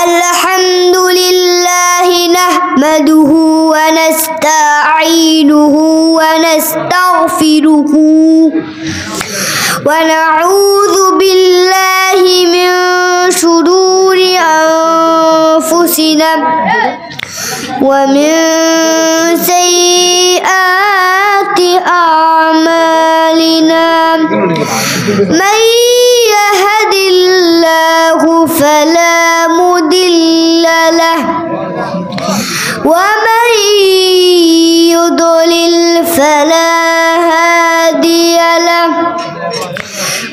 الحمد لله نحمده ونستعينه ونستغفره ونعوذ بالله من شرور أنفسنا ومن سيئات أعمالنا من يهد الله فلا مضل له ومن يضلل فلا هادي له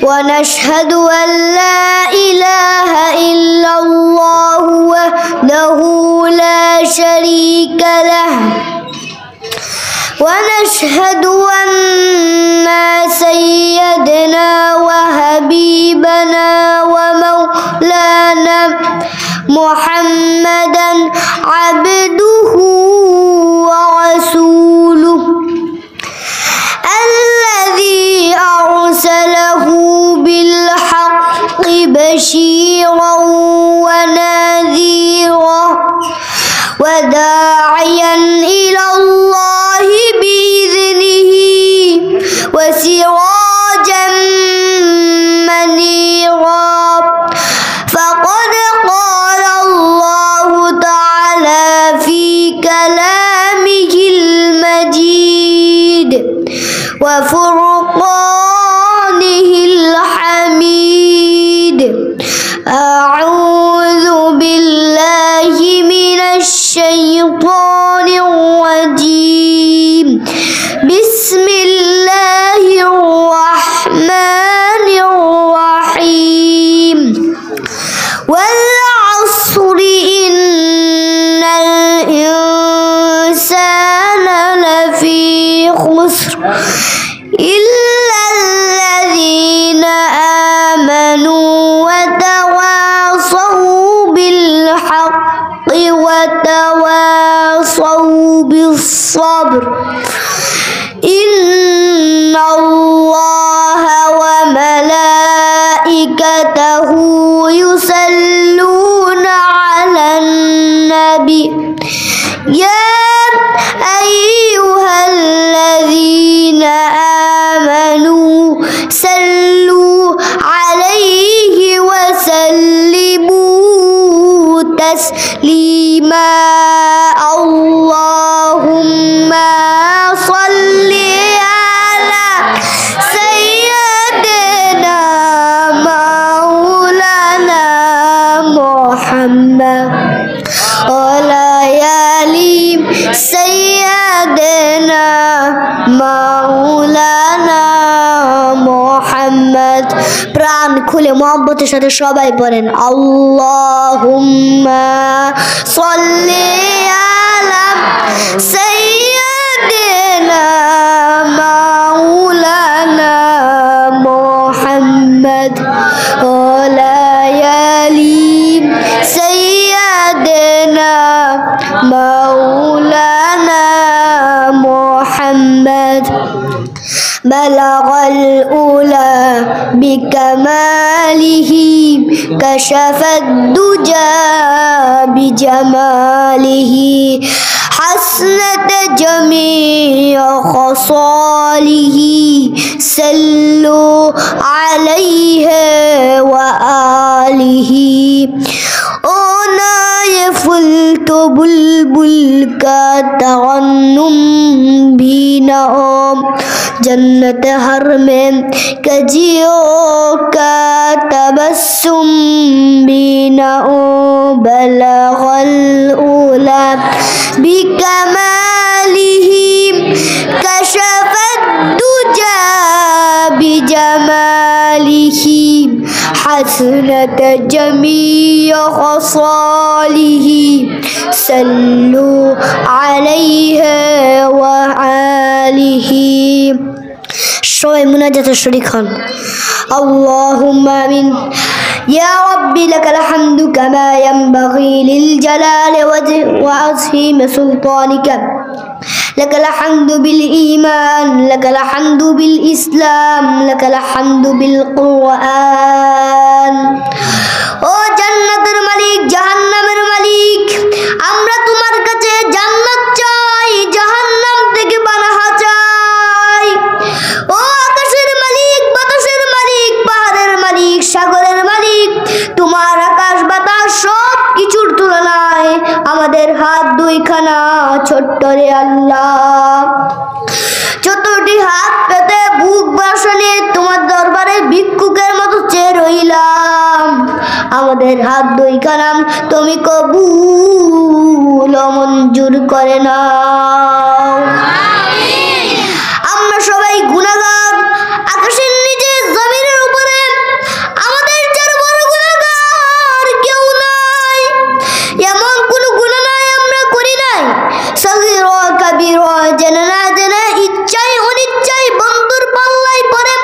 ونشهد أن لا إله إلا الله وحده لا شريك له ونشهد أن سيدنا وحبيبنا ومولانا محمدا عبده ورسوله الذي أرسله بالحق بشيرا ونذيرا وداعيا إلى الله بإذنه وسراجا منيرا فقد قال الله تعالى في كلامه المجيد وفرقانه الحميد أعوذ بالله من الشيطان الرجيم بسم الله الرحمن الرحيم والعصر إن الإنسان لفي خسر إلا الذين آمنوا وتواصوا بالحق وتواصوا بالصبر إن الله وملائكته يصلون على النبي يا أيها الذين آمنوا صلوا عليه وسلموا تسليما اللهم صل على سيدنا مولانا محمد وعلى آل سيدنا مولانا محمد প্রাণ খুলে মুহাব্বতের সাথে সবাই পড়েন আল্লাহুম্মা সাল্লি আলা সাইয়্যিদিনা মাওলানা মুহাম্মদ ওয়ালা আলি সাইয়্যিদিনা মাওলানা মুহাম্মদ بلغ الأولى بكماله كشف الدجى بجماله حسنت جميع خصاله صلوا عليه وآله ফুলক বুলবুল का तरन्नुम भी न हो जन्नत हर में कजियों का तबस्सुम भी न हो बलगल उला बिकमालिही कशफत दुजा बिजमालिही हसनत जमीय खसालिही सल्लु अलैहि व आलिही সবাই মুনাজাতে শরীক হন আল্লাহুম্মা আমিন يا ربي لك الحمد كما ينبغي للجلال وعظيم سلطانك لك الحمد بالإيمان لك الحمد بالإسلام لك الحمد بالقرآن ও জান্নাতের মালিক জাহান্নাম নাই আমাদের হাত দুইখানা ছোট্ট রে আল্লাহ। চতুর্থী হাত পেতে বুক বাসনে তোমার দরবারে ভিক্ষুকের মতো চেয়ে রইলাম। আমাদের হাত দুইখানা তুমি কবুল ও মঞ্জুর করে নাও। আমরা সবাই গুনাহগার, আকাশের নিচে জমিনের উপরে আমাদের চেয়ে বড় গুনাহগার কেউ নাই। এমন কোনো গুনাহ নাই আমরা করি নাই, সগীর ও কবির ও জেনে না জেনে, ইচ্ছাই অনিচ্ছাই, বন্ধুর পাল্লাই পড়ে,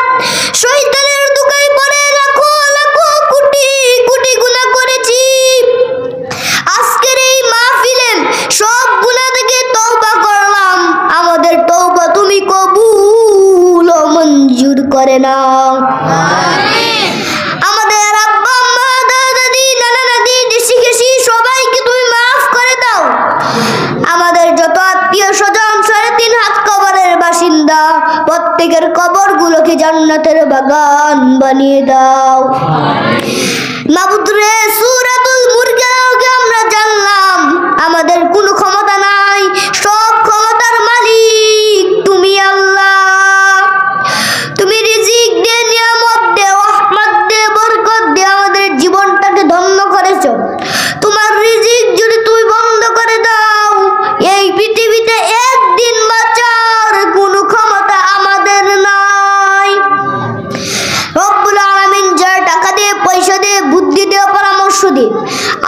শয়তানের দুকায় পড়ে লাখো লাখো কোটি কোটি গুনাহ করেছি। আজকের এই মাহফিলে সব গুনাহ থেকে তওবা করলাম। আমাদের তওবা তুমি কবুল ও মঞ্জুর করে নাও। আমাদের আব্বা আম্মা, দাদা দাদি, নানা নানি, দেশি গেছি সবাইকে তুমি মাফ করে দাও। আমাদের যত আত্মীয় স্বজন 3.5 হাত কবরের বাসিন্দা, প্রত্যেকের কবরগুলোকে জান্নাতের বাগান বানিয়ে দাও। মাবুদ রে, সূরাতুল মুরসালাতকে আমরা জানলাম আমাদের কোনো ক্ষমতা নাই, সব ক্ষমতার মালিক তুমি আল্লাহ। তুমি রিজিক দে, নিয়ামত দে, রহমত দে, বরকত দে, আমাদের জীবনটাকে ধন্য করেছো। তোমার রিজিক যদি তুমি বন্ধ করে দাও, এই পৃথিবীতে একদিন বাঁচার কোনো ক্ষমতা আমাদের নাই। রব্বুল আলামিন যার টাকা দিয়ে, পয়সা দিয়ে, বুদ্ধি দিয়ে, পরামর্শ দিয়ে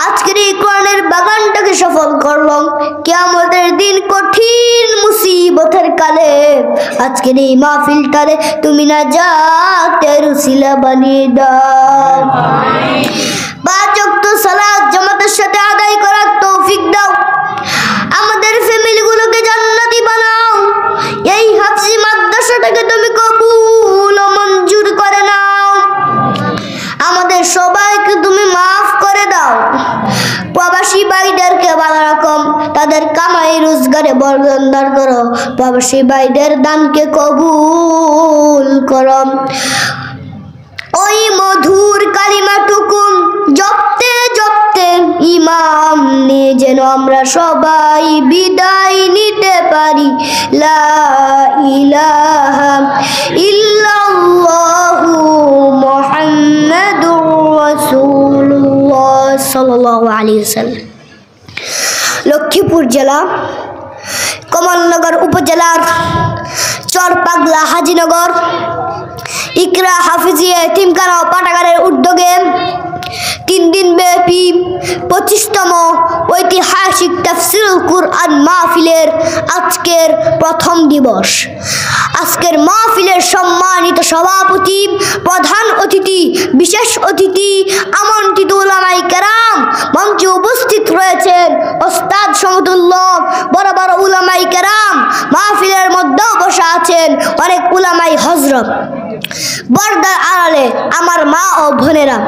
আজকের এই কোরআনের বাগানটাকে সফল করলাম, কিয়ামতের দিন কঠিন মুসিবতের কালে আজকের এই মাহফিলটারে তুমি নাজাতের উসিলা বানিয়ে দাও। 5 ওয়াক্ত সালাত জামাতের সাথে আদায় করার তৌফিক দাও। আমাদের ফ্যামিলিগুলোকে জান্নাতি বানাও। এই হাফজি মাদ্রাসাটাকে তুমি কবুল ও মঞ্জুর করে নাও। আমাদের সবাইকে তুমি মাফ করে দাও। প্রবাসী ভাইদেরকে ভালো রকম তাদের কামাই রোজগারে বরকত করো। প্রবাসী ভাইদের দানকে কবুল করো। ওই মধুর কালিমাটুকু জপতে জপতে ইমাম নিয়ে যেন আমরা সবাই বিদায় নিতে পারি। লা ইলাহা ইল্লাল্লাহু মুহাম্মাদুর রাসূলুল্লাহ সাল্লাল্লাহু আলাইহি ওয়াসাল্লাম। লক্ষ্মীপুর জেলা কমলনগর উপজেলার চরপাগলা হাজিনগর ইকরা হাফিজিয়া এতিমখানা ও পাঠাগারের উদ্যোগে 3 দিন ব্যাপী 25তম ঐতিহাসিক তাফসীরুল কুরআন মাহফিলের আজকের প্রথম দিবস। আজকের মাহফিলের সম্মানিত সভাপতি, প্রধান অতিথি, বিশেষ অতিথি, আমন্ত্রিত উলামায়ে কেরাম, মঞ্চে উপস্থিত রয়েছেন ওস্তাদ সমতুল্লাহ বড় বড় উলামায়ে কেরাম, মাহফিলের মধ্যেও বসা আছেন অনেক উলামায়ে হযরত। পর্দার আড়ালে আমার মা ও বোনেরা,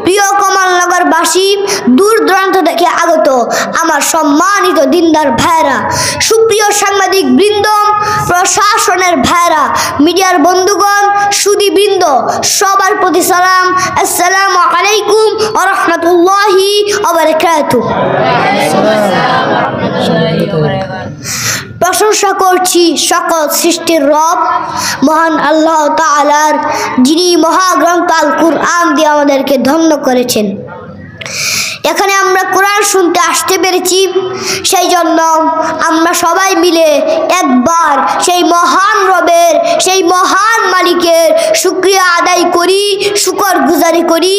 প্রিয় কমলনগরবাসী, দূর দূরান্ত থেকে আগত আমার সম্মানিত দিনদার ভাইরা, সুপ্রিয় সাংবাদিক বৃন্দ, প্রশাসনের ভাইরা, মিডিয়ার বন্ধুগণ, সুধী বৃন্দ, সবার প্রতি সালাম। আসসালামু আলাইকুম ওয়া রাহমাতুল্লাহি ওয়া বারাকাতুহু। প্রশংসা করছি সকল সৃষ্টির রব মহান আল্লাহ তাআলার, যিনি মহাগ্রন্থ আল কুরআন দিয়ে আমাদেরকে ধন্য করেছেন। এখানে আমরা কোরআন শুনতে আসতে পেরেছি, সেই জন্য আমরা সবাই মিলে একবার সেই মহান রবের, সেই মহান মালিকের শুকরিয়া আদায় করি, শুকর গুজারি করি।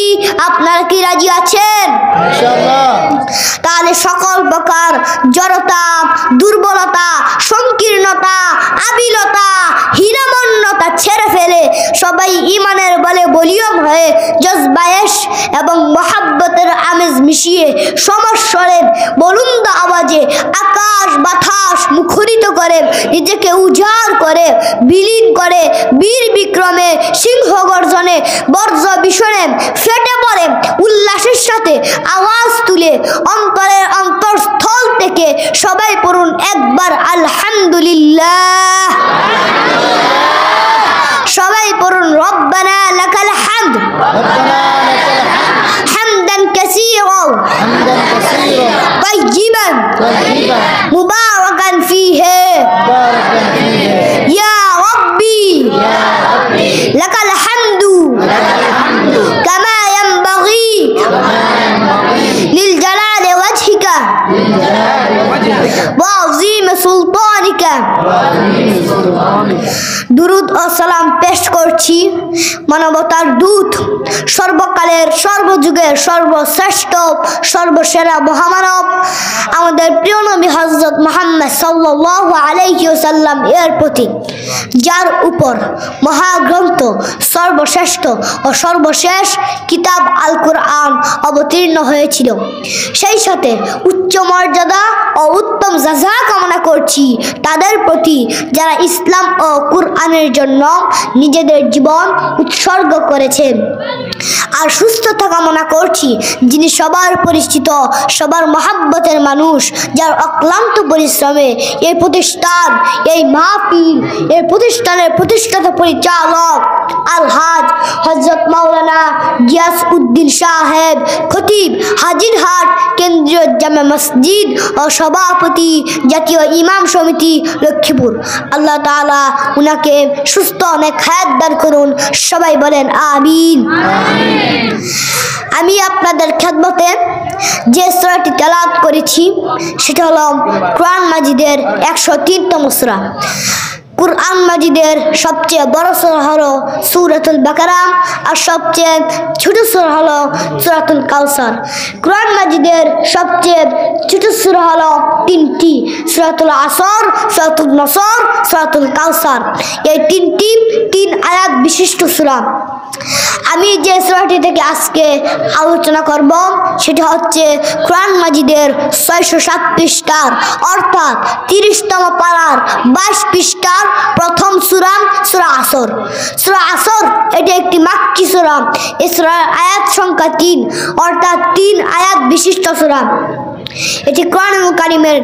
আপনারা কি রাজি আছেন? ইনশাআল্লাহ। তাহলে সকল প্রকার জড়তা, দুর্বলতা, সংকীর্ণতা, আবিলতা, হীনমন্যতা ছেড়ে ফেলে সবাই ঈমানের বলে বলিয়ম হয়ে জজবায়েশ এবং মহাব্বতের আমেজ মিশিয়ে সমস্বরে বলুন্দ আওয়াজে আকাশ বাতাস মুখরিত করে, নিজেকে উজাড় করে, বিলীন করে, বীর বিক্রমে, সিংহ গর্জনে, বর্জ্য বিষণে ফেটে পড়ে উল্লাসের সাথে আওয়াজ তুলে অন্তরের অন্তরস্থল থেকে সবাই পড়ুন একবার আলহামদুলিল্লাহ। সবাই পড়ুন রব্বানা লাকাল হামদ হামদান কাসীরা তাইয়িবান মুবারাকান ফীহি ইয়া রাব্বি লাকাল হামদু কামা ইয়ানবাগি লিল জালালি ওয়াজহিকা ওয়া আযীম সুলতানিকা। দুরূদ ও সালাম পেশ করছি মানবতার দূত, সর্বকালের সর্বযুগের সর্বশ্রেষ্ঠ সর্বসেরা মহামানব আমাদের প্রিয় নবী হযরত মুহাম্মদ সাল্লাল্লাহু আলাইহি ওয়াসাল্লাম এর প্রতি, যার উপর মহাগ্রন্থ সর্বশ্রেষ্ঠ ও সর্বশেষ কিতাব আল কুরআন অবতীর্ণ হয়েছিল। সেই সাথে উচ্চ মর্যাদা ও উত্তম জাযা কামনা করছি তাদের প্রতি যারা ইসলাম ও কুরআনের জন্য নিজেদের জীবন উৎসর্গ করেছেন। আর সুস্থতা কামনা করছি যিনি সবার পরিচিত, সবার মহাব্বতের মানুষ, যার অক্লান্ত পরিশ্রমে এই প্রতিষ্ঠান, এই মাহফিল, এই প্রতিষ্ঠানের প্রতিষ্ঠাতা পরিচালক আলহাজ হযরত মাওলানা গিয়াস উদ্দিন সাহেব খতিব হাজিরহাট কেন্দ্রীয় জামে মসজিদ ও সভাপতি জাতীয় ইমাম সমিতি লক্ষ্মীপুর। আল্লাহ তাআলা উনাকে সুস্থ অনেক হায়াত দান করুন, সবাই বলেন আমিন। আমি আপনাদের খেদমতে যে সূরাটি তেলাওয়াত করেছি সেটা হলো কোরআন মাজিদের 103তম সূরা। কুরআন মাজিদের সবচেয়ে বড় সূরা হলো সূরাতুল বাকারা আর সবচেয়ে ছোট সূরা হলো সূরাতুল কাউসার। কুরআন মাজিদের সবচেয়ে ছোট সূরা হলো তিনটি, সূরাতুল আসর, সূরাতুল নসর, সূরাতুল কাউসার। এই তিনটি 3 আয়াত বিশিষ্ট সূরা। আমি যে সূরাটি থেকে আজকে আলোচনা করব সেটা হচ্ছে কুরআন মাজিদের 607 পৃষ্ঠার অর্থাৎ 30তম পারার 22 পৃষ্ঠার প্রথম সূরা, সূরা আসর। সূরা আসর এটি একটি মাক্কি সূরা। এই সূরার আয়াত সংখ্যা 3 অর্থাৎ 3 আয়াত বিশিষ্ট সূরা। এটি কোরআনুল কারীমের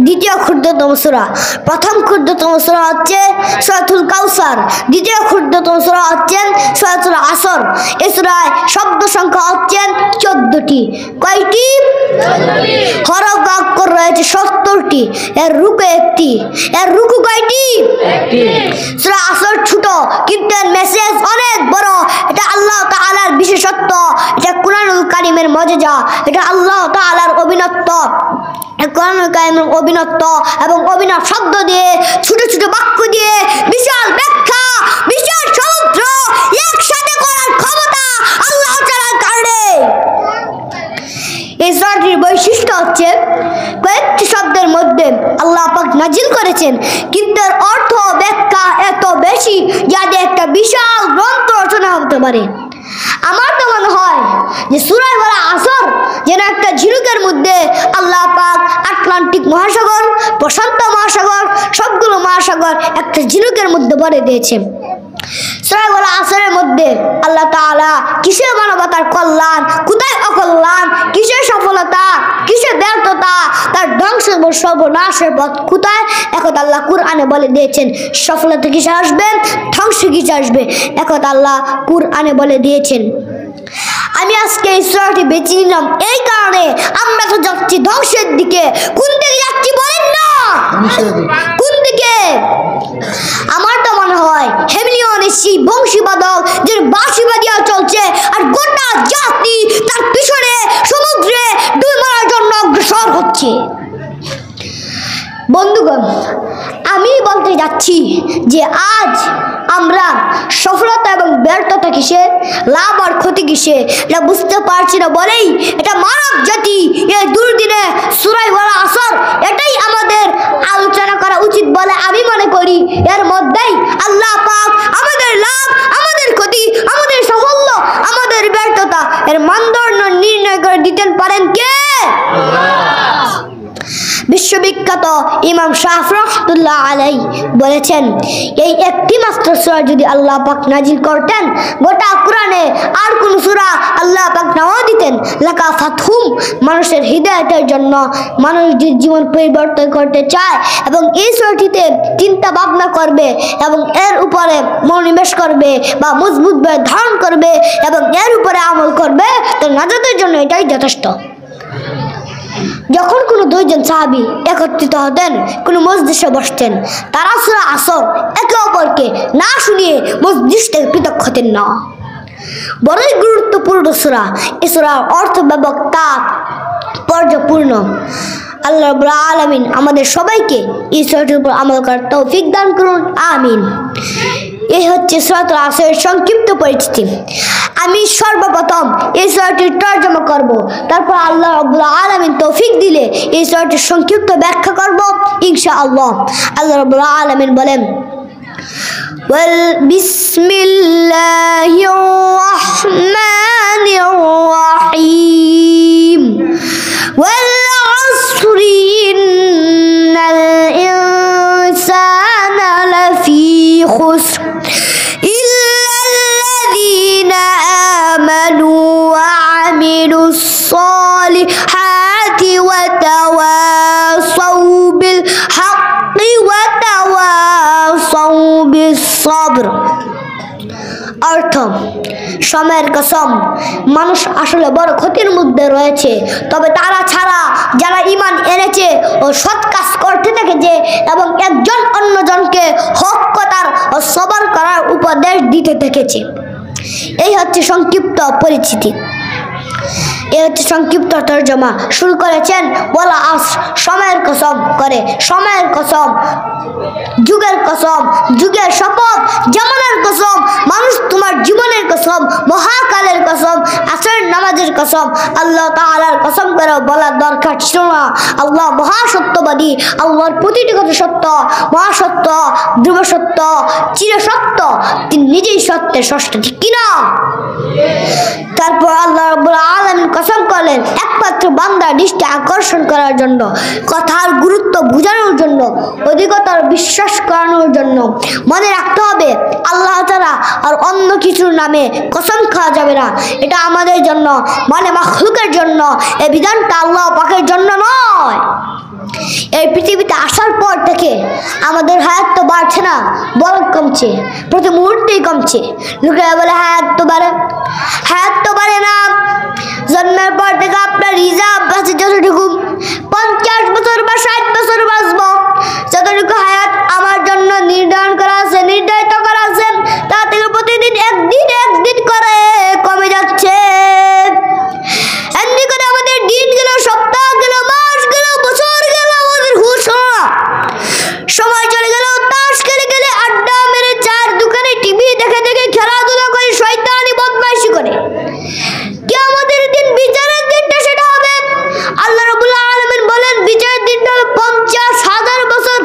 দ্বিতীয় ক্ষুদ্রতম সূরা। প্রথম ক্ষুদ্রতম সূরা হচ্ছে সূরাতুল কাউসার, দ্বিতীয় ক্ষুদ্রতম সূরা হচ্ছে সূরাতুল আসর। এই সূরায় শব্দ সংখ্যা হচ্ছে 14টি। কয়টি? 14টি। হরফ অক্ষর রয়েছে 70টি। এর রুকু একটি। এর রুকু কয়টি? একটি। সূরা আসর ছোট কিন্তু এর মেসেজ অনেক বড়। এটা আল্লাহ তাআলার বিশেষত্ব, এটা কোরআনুল কারীমের মুজিজা, এটা আল্লাহ তাআলার অবিনত্ব। কোরআনুল কারীমের অবিনত্ব এবং অভিনব শব্দ দিয়ে, ছোট ছোট বাক্য দিয়ে বিশাল ব্যাখ্যা, বিশাল সমুদ্র একসাথে করার ক্ষমতা আল্লাহ তাআলার কারণে। এই সূরাটির বৈশিষ্ট্য হচ্ছে কয়েকটি শব্দের মধ্যে আল্লাহ পাক নাজিল করেছেন, কিন্তু এর অর্থ ব্যাখ্যা এত বেশি যাতে একটা বিশাল গ্রন্থ রচনা হতে পারে। আমার তো মনে হয় যে সূরা আসর যেন একটা ঝিনুকের মধ্যে আল্লাহ পাক আটলান্টিক মহাসাগর, প্রশান্ত মহাসাগর, সবগুলো মহাসাগর একটা ঝিনুকের মধ্যে ভরে দিয়েছেন। সূরা আসরের মধ্যে আল্লাহ তাআলা কিসের মানবতার কল্যাণ, কোথায় অকল্যাণ, কিসের সফলতা, কিসের ব্যর্থতা, তার ধ্বংস সর্বনাশের পথ কোথায়, একথা আল্লাহ কুরআনে বলে দিয়েছেন। সফলতা কিসে আসবে, ধ্বংস কিসে আসবে, একথা আল্লাহ কুরআনে বলে দিয়েছেন। আমি আজকে এই সূরাটি বেছে নিলাম এই কারণে, আমরা তো যাচ্ছি ধ্বংসের দিকে। কোন দিকে যাচ্ছি বলেন না? কোন দিকে? আমার তো মনে হয় হেমিলিয়নের সেই বংশীবাদক যে বাঁশি বাজিয়ে চলছে আর গোটা জাতি তার পিছনে সমুদ্রে ডুব মারার জন্য অগ্রসর হচ্ছে। বন্ধুগণ, আমি বলতে যাচ্ছি যে আজ আমরা সফলতা এবং ব্যর্থতা কিসে, লাভ আর ক্ষতি কিসে এটা বুঝতে পারছি না বলেই এটা মানব জাতি এই দুর্দিনে সূরা আসর এটাই আমাদের আলোচনা করা উচিত বলে আমি মনে করি। এর মধ্যেই আল্লাহ পাক আমাদের লাভ, আমাদের ক্ষতি, আমাদের সাফল্য, আমাদের ব্যর্থতা এর মানদণ্ড নির্ণয় করে দিতেন পারেন কে? বিশ্ববিখ্যাত ইমাম শাফি রাহমাতুল্লাহ আলাইহি বলেছেন, এই একটি মাত্র সূরা যদি আল্লাহ পাক নাজিল করতেন, গোটা কোরআনে আর কোন সূরা আল্লাহ পাক নাও দিতেন, লাকা ফাতহুম, মানুষের হিদায়াতের জন্য, মানুষ জীবন পরিবর্তন করতে চায় এবং এই সূরাটিতে চিন্তা ভাবনা করবে এবং এর উপরে মনোনিবেশ করবে বা মজবুতভাবে ধারণ করবে এবং এর উপরে আমল করবে, তো নাজাতের জন্য এটাই যথেষ্ট। যখন কোনো দুইজন সাহাবী একত্রিত হতেন, কোনো মজলিসে বসতেন, তারা সূরা আসর একে অপরকে না শুনিয়ে মজলিস থেকে পৃথক হতেন না। বড়ই গুরুত্বপূর্ণ সূরা। এই সূরার অর্থ ব্যাপক তাৎপর্যপূর্ণ। আল্লাহ রাব্বুল আলামিন আমাদের সবাইকে এই সূরাটির উপর আমল করার তৌফিক দান করুন, আমিন। এই হচ্ছে সূরাতুল আসরের সংক্ষিপ্ত পরিচিতি। আমি সর্বপ্রথম এই সূরাটির তরজমা করব, তারপর আল্লাহ রাব্বুল আলামিন তৌফিক দিলে এই সূরাটির সংক্ষিপ্ত ব্যাখ্যা করব ইনশাআল্লাহ। আল্লাহ রাব্বুল আলামিন বলেন, বিসমিল্লাহির রহমানির রহিম, ওয়াল আসরি ইন্নাল ইনসানা লাফি খুসর ইল্লাল্লাযীনা আমানু ওয়া আমিলুস সালিহাতি ওয়া তাওয়াসাউ বিল হাক্কি ওয়া তাওয়াসাউ বিস sabr। অর্থ, সময়ের কসম, মানুষ আসলে বড় ক্ষতির মধ্যে রয়েছে, তবে তারা ছাড়া যারা ঈমান এনেছে ও সৎ কাজ করতে থেকেছে এবং একজন অন্যজনকে হক কথার ও সবর করার উপদেশ দিতে থেকেছে। এই হচ্ছে সংক্ষিপ্ত পরিচিতি। এই হচ্ছে সংক্ষিপ্ত তরজমা। শুরু করেছেন বলা সময়ের কসম করে, সময়ের কসম, যুগের কসম, যুগের শপথ, জামানার কসম, মানুষ তোমার জীবনের কসম, মহাকালের কসম, আসরের নামাজের কসম। আল্লাহ তাআলার কসম করে বলার দরকার ছিল না। আল্লাহ মহাসত্যবাদী, আল্লাহর প্রতিটি কথা সত্য, মহাসত্য, ধ্রুব সত্য, চিরসত্য, তিনি নিজেই সত্যের স্রষ্টা, ঠিক কিনা? তারপর আল্লাহ রাব্বুল আলামিন কসম করলেন একমাত্র বান্দার দৃষ্টি আকর্ষণ করার জন্য, কথার গুরুত্ব বোঝানোর জন্য, অধিকতর বিশ্বাস করানোর জন্য। মনে রাখতে হবে আল্লাহ তাআলা আর অন্য কিছুর নামে কসম খাওয়া যাবে না। এটা আমাদের জন্য, মানে মাখলুকের জন্য। এই বিধানটা আল্লাহ পাকের জন্য নয়। এই পৃথিবীতে আসার পর থেকে আমাদের হায়াত তো বাড়ছে না, বরং কমছে, প্রতি মুহূর্তেই কমছে। লোকেরা বলে হায়াত তো বাড়ে, হায়াত তো বাড়ে না। জন্মের পর থেকে আপনার রিজার্ভ আছে যতটুকু, 50 বছর বা 60 বছর বাঁচবো, যতটুকু হায়াত আমার জন্য নির্ধারণ করা আছে, নির্ধারিত করা আছে, তা থেকে প্রতিদিন একদিন একদিন করে কমে যাচ্ছে। এমনি করে আমাদের দিন গেল, সপ্তাহ গেল, মাস গেল, বছর গেল, আমাদের হুঁশ হলো না। সময় চলে গেল তাস খেলে খেলে, আড্ডা মেরে, চার দোকানে টিভি দেখে দেখে, খেলাধুলা করে, শয়তানি বদমাইশি করে। কিয়ামতের দিন, বিচারের দিনটা সেটা হবে। আল্লাহ রাব্বুল আলামিন বলেন বিচারের দিনটা হবে 50,000 বছর।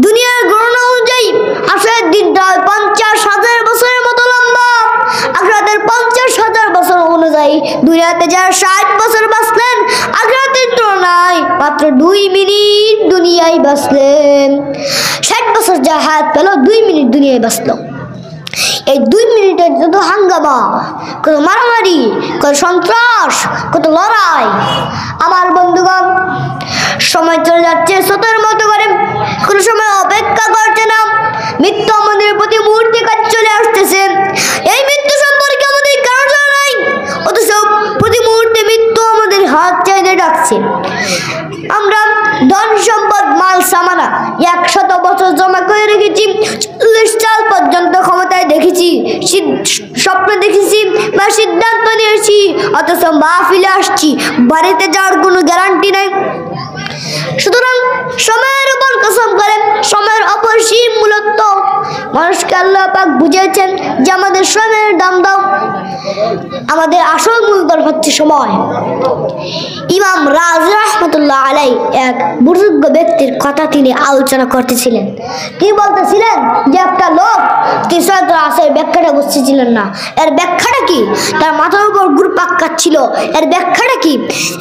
দুনিয়ার গণনা অনুযায়ী আসরের দিনটা হয় 50,000 বছরের মতো লম্বা। আখিরাতের 50,000 বছর অনুযায়ী দুনিয়াতে যারা 60 বছর বাঁচলেন, আখিরাতের তুলনায় মাত্র 2 মিনিট দুনিয়ায় বাঁচলেন। 60 বছর যা হায়াত পেল, 2 মিনিট দুনিয়ায় বাঁচলো। এই 2 মিনিটের যত হাঙ্গামা, কত মারামারি, কত সন্ত্রাস, কত লড়াই। আমার বন্ধুগণ, সময় চলে যাচ্ছে স্রোতের মতো করে, কোনো সময় অপেক্ষা করছে না। মৃত্যু আমাদের প্রতি মুহূর্তে কাছে চলে আসতেছে। এই মৃত্যু সম্পর্কে আমাদের কারো জানা নাই, অথচ প্রতি মুহূর্তে মৃত্যু আমাদের হাত চাইতে ডাকছে। আমরা ধন সম্পদ, মাল সামানা 100 বছর জমা করে রেখেছি, 40 সাল পর্যন্ত ক্ষমতায় দেখেছি, স্বপ্ন দেখেছি বা সিদ্ধান্ত নিয়েছি, অথচ মাহফিলে আসছি, বাড়িতে যাওয়ার কোনো গ্যারান্টি নাই। সুতরাং সময়ের উপর কসম করেন, সময়ের অপরিসীম মূল্য মানুষকে আল্লাহ পাক বুঝিয়েছেন যে আমাদের সময়ের দাম দাও। আমাদের আসল মূলধন হচ্ছে সময়। ইমাম রাজি রাহমাতুল্লাহ আলাইহি এক বুজুর্গ ব্যক্তির কথা তিনি আলোচনা করতেছিলেন। কি বলতেছিলেন যে একটা লোক সূরাতুল আসরের ব্যাখ্যাটা বুঝতেছিলেন না। এর ব্যাখ্যাটা কি? তার মাথার উপর ঘুরপাক খাচ্ছিল। এর ব্যাখ্যাটা কি?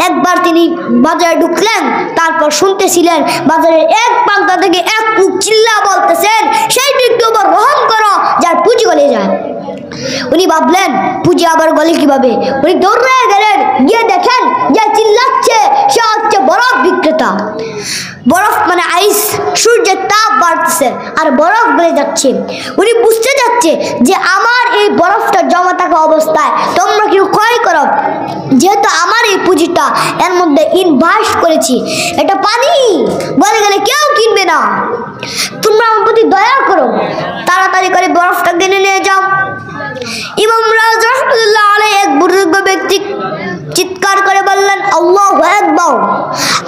একবার তিনি বাজারে ঢুকলেন, তারপর শুনতেছিলেন বাজারের এক প্রান্ত থেকে এক লোক চিল্লা বলতেছেন, সেই ব্যক্তির উপর রহম করো যার পুঁজি গলে যায়। উনি ভাবলেন পুঁজি আবার গলে কিভাবে। উনি দৌড়ে গেলেন, গিয়ে দেখেন যে চিল্লাচ্ছে সে হচ্ছে বরফ বিক্রেতা। পুজিটা। বরফ মানে আইস, সূর্যের তাপ বাড়তেছে আর বরফ গলে যাচ্ছে। উনি বুঝতে যাচ্ছে যে আমার এই বরফটা জমা থাকা অবস্থায় তোমরা কেউ ক্রয় করো, যেহেতু আমার এই পুঁজিটা এর মধ্যে ইনভেস্ট করেছি, এটা পানি বলে গেলে কেউ কিনবে না, তোমরা আমার প্রতি দয়া করো, তাড়াতাড়ি করে বরফটা কিনে নিয়ে যাও। ইমাম রাজা রাহমাতুল্লাহ আলাইহি এক বুজুর্গ ব্যক্তি চিৎকার করে বললেন, আল্লাহু আকবার।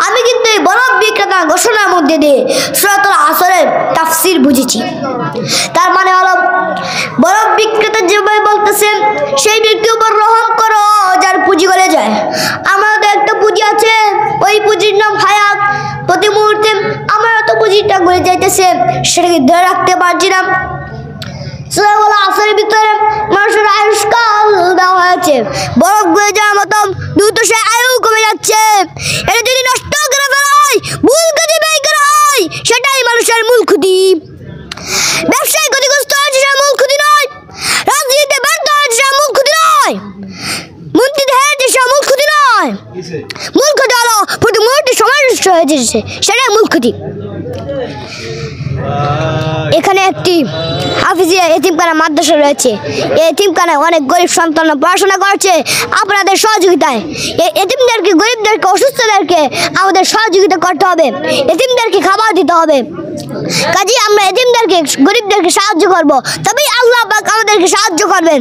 আমি কিন্তু এই বরফ বিক্রেতা ঘোষণার মধ্যে দিয়ে সূরাতুল আসরের তাফসীর বুঝেছি। তার মানে হলো বরফ বিক্রেতা যেভাবে বলতেছেন সেই ব্যক্তির উপর রহম করো যার পুঁজি গলে যায়। আমাদের একটা পুঁজি আছে, ওই পুঁজির নাম হায়াত। প্রতি মুহূর্তে আমার তো পুঁজিটা গলে যাইতেছে, সেটাকে ধরে রাখতে পারছি না। সূরা আসরের ভিতরে মানুষের আয়ুষ্কাল দেওয়া হয়েছে, বরফ গলে যাওয়ার মতো দ্রুত সে আয়ু কমে যাচ্ছে। এটা যদি নষ্ট করে ফেলা হয়, ভুল কাজে ব্যয় করা হয়, সেটাই মানুষের মূল ক্ষতি। ব্যবসায় ক্ষতিগ্রস্ত হয়েছে সেটা মূল ক্ষতি নয়, রাজনীতিতে ব্যর্থ হয়েছে সেটা মূল ক্ষতি নয়, মন্ত্রীতে হেরেছে সেটা মূল ক্ষতি নয়। মূল ক্ষতি হলো প্রতি মুহূর্তে সমাজ নষ্ট হয়েছে, সেটাই মূল ক্ষতি। এখানে একটি হাফিজিয়া এতিমখানা মাদ্রাসা রয়েছে। এই এতিমখানায় অনেক গরিব সন্তান পড়াশোনা করছে আপনাদের সহযোগিতায়। এই এতিমদেরকে, গরিবদেরকে, অসুস্থদেরকে আমাদের সহযোগিতা করতে হবে, এতিমদেরকে খাবার দিতে হবে। কাজেই আমরা এতিমদেরকে, গরিবদেরকে সাহায্য করব, তবেই আল্লাহ পাক আমাদেরকে সাহায্য করবেন।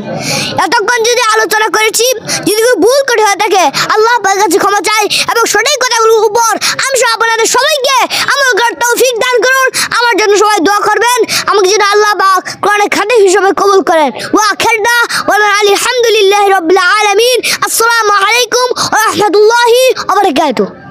এতক্ষণ যদি আলোচনা করেছি, যদি কোনো ভুল করে হয়ে থাকে আল্লাহ পাকের কাছে ক্ষমা চাই এবং সঠিক কথাগুলোর উপর আমি আপনাদের সবাইকে আমল করার তৌফিক দান করুন। আমার জন্য সবাই দোয়া করবেন, আমাকে যেন আল্লাহ পাক কোরআনের খাদেম হিসেবে কবুল করেন। ওয়া আখিরনা ওয়া আলহামদুলিল্লাহি রাব্বিল আলামিন। আসসালামু আলাইকুম ওয়া রাহমাতুল্লাহি ওয়া বারাকাতুহু।